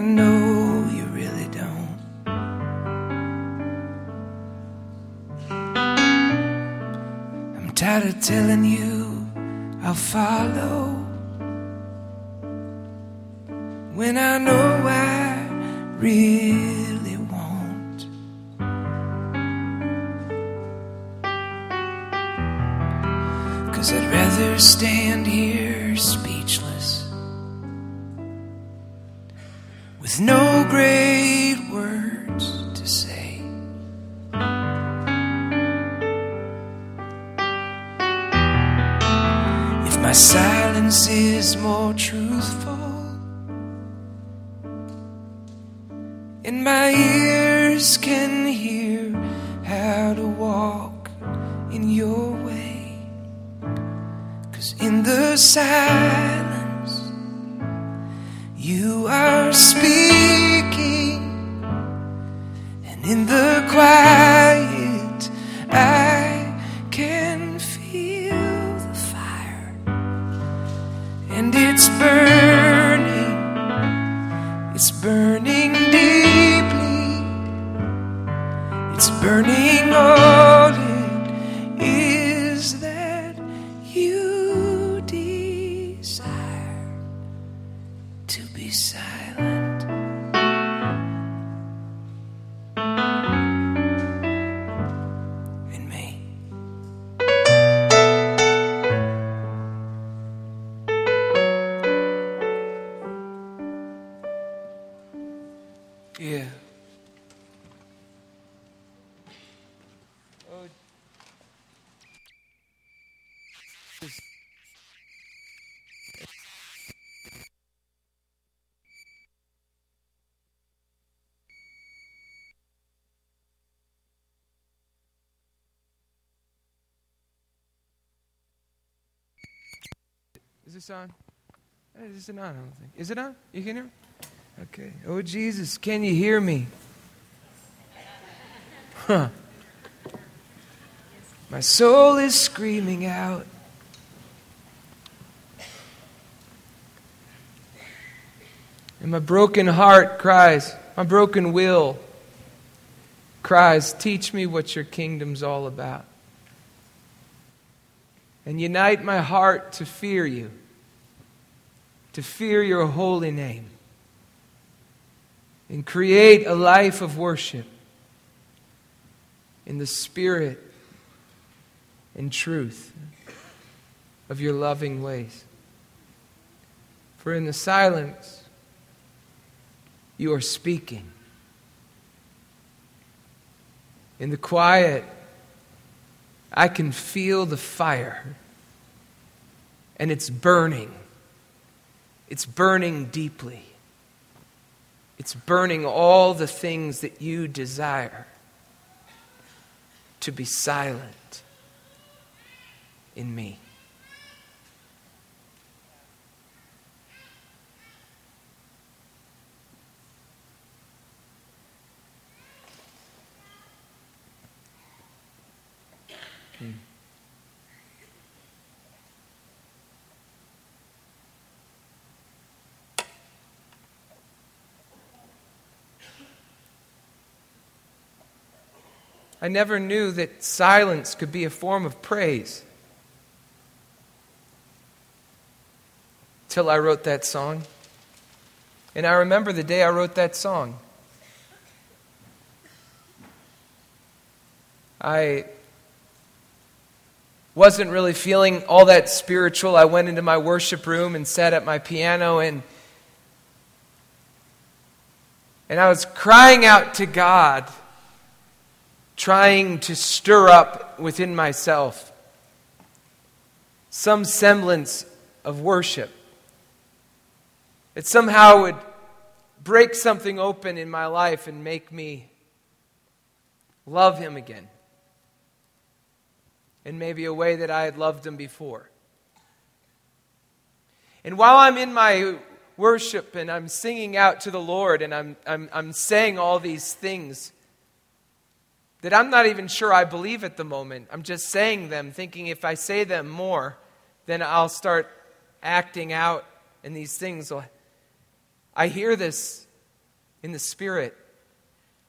I know you really don't. I'm tired of telling you I'll follow when I know I really won't. 'Cause I'd rather stand here speechless with no great words to say. If my silence is more truthful and my ears can hear how to walk in your way, 'cause in the silence you are speaking, and in the quiet I can feel the fire, and it's burning deeply, it's burning. All it is that you desire to be silent. In me. Yeah. Oh. Is this on? Is it on? I don't think. Is it on? You can hear me? Okay. Oh, Jesus, can you hear me? Huh. My soul is screaming out. And my broken heart cries, my broken will cries, teach me what your kingdom's all about. And unite my heart to fear you, to fear your holy name, and create a life of worship in the spirit and truth of your loving ways. For in the silence, you are speaking. In the quiet, I can feel the fire, and it's burning. It's burning deeply. It's burning all the things that you desire to be silent in me. I never knew that silence could be a form of praise till I wrote that song. And I remember the day I wrote that song. I wasn't really feeling all that spiritual. I went into my worship room and sat at my piano and I was crying out to God, trying to stir up within myself some semblance of worship that somehow would break something open in my life and make me love Him again in maybe a way that I had loved Him before. And while I'm in my worship and I'm singing out to the Lord and I'm saying all these things that I'm not even sure I believe at the moment. I'm just saying them, thinking if I say them more, then I'll start acting out and these things. I hear this in the Spirit.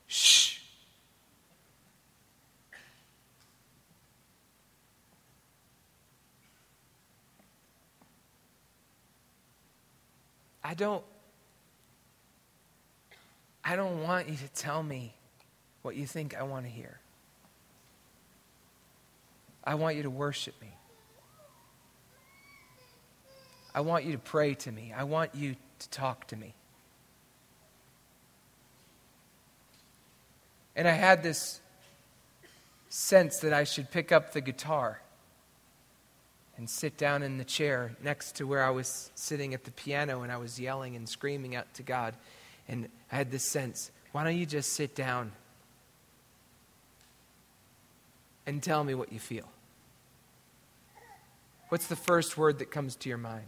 Shh. I don't want you to tell me what you think I want to hear. I want you to worship me. I want you to pray to me. I want you to talk to me. And I had this sense that I should pick up the guitar and sit down in the chair next to where I was sitting at the piano, and I was yelling and screaming out to God. And I had this sense, why don't you just sit down and tell me what you feel? What's the first word that comes to your mind?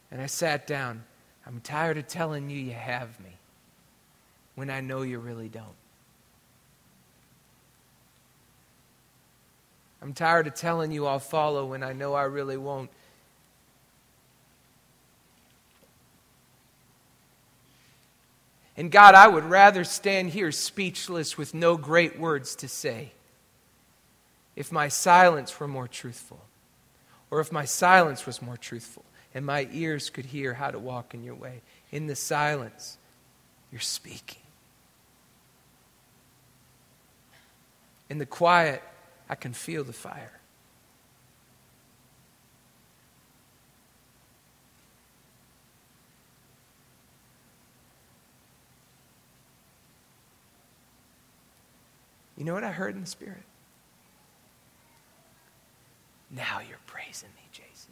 And I sat down. I'm tired of telling you have me when I know you really don't. I'm tired of telling you I'll follow when I know I really won't. And God, I would rather stand here speechless with no great words to say if my silence were more truthful, or if my silence was more truthful and my ears could hear how to walk in your way. In the silence, you're speaking. In the quiet, I can feel the fire. You know what I heard in the Spirit? Now you're praising me, Jason.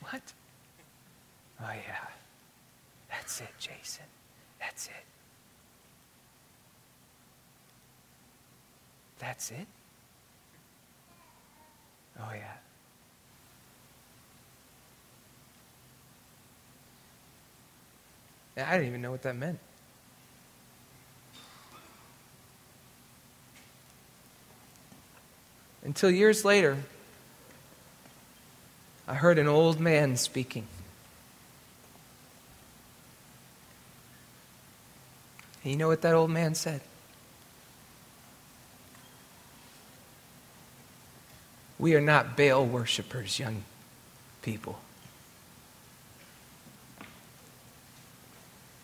What? Oh, yeah. That's it, Jason. That's it. That's it? Oh, yeah. I didn't even know what that meant. Until years later, I heard an old man speaking. And you know what that old man said? We are not Baal worshipers, young people.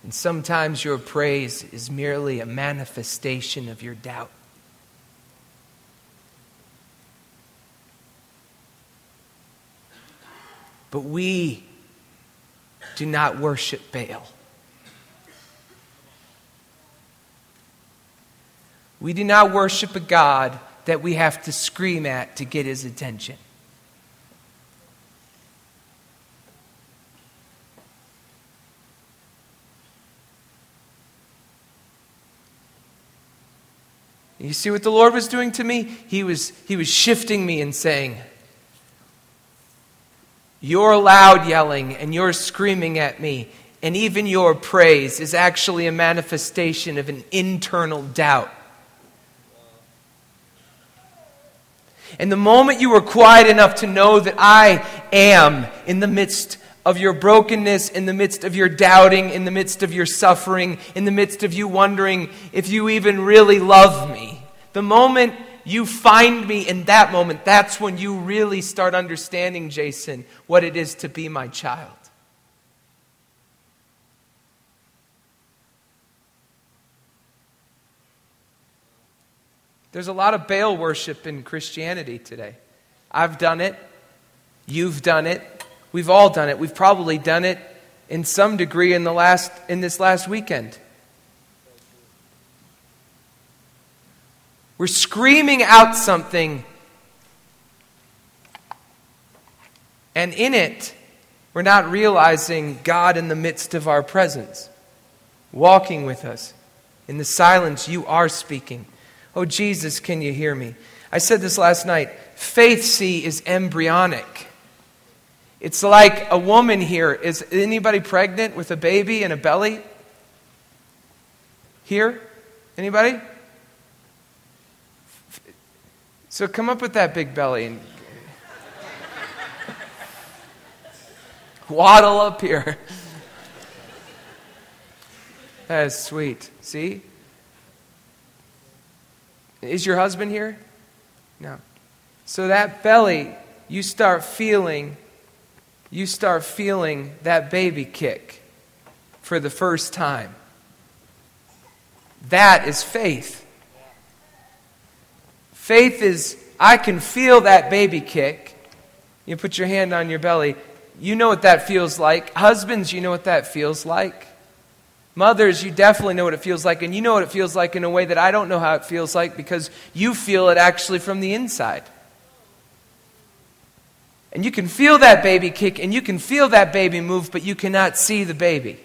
And sometimes your praise is merely a manifestation of your doubt. But we do not worship Baal. We do not worship a God that we have to scream at to get his attention. You see what the Lord was doing to me? He was shifting me and saying, your loud yelling and your screaming at me and even your praise is actually a manifestation of an internal doubt. And the moment you were quiet enough to know that I am in the midst of your brokenness, in the midst of your doubting, in the midst of your suffering, in the midst of you wondering if you even really love me, the moment you find me in that moment, that's when you really start understanding, Jason, what it is to be my child. There's a lot of Baal worship in Christianity today. I've done it. You've done it. We've all done it. We've probably done it in some degree in this last weekend. We're screaming out something, and in it, we're not realizing God in the midst of our presence, walking with us. In the silence, you are speaking. Oh, Jesus, can you hear me? I said this last night. Faith, see, is embryonic. It's like a woman here. Is anybody pregnant with a baby in a belly? Here? Anybody? So come up with that big belly and Waddle up here. That is sweet. See? Is your husband here? No. So that belly, you start feeling that baby kick for the first time. That is faith. Faith is, I can feel that baby kick. You put your hand on your belly. You know what that feels like. Husbands, you know what that feels like. Mothers, you definitely know what it feels like. And you know what it feels like in a way that I don't know how it feels like, because you feel it actually from the inside. And you can feel that baby kick and you can feel that baby move, but you cannot see the baby.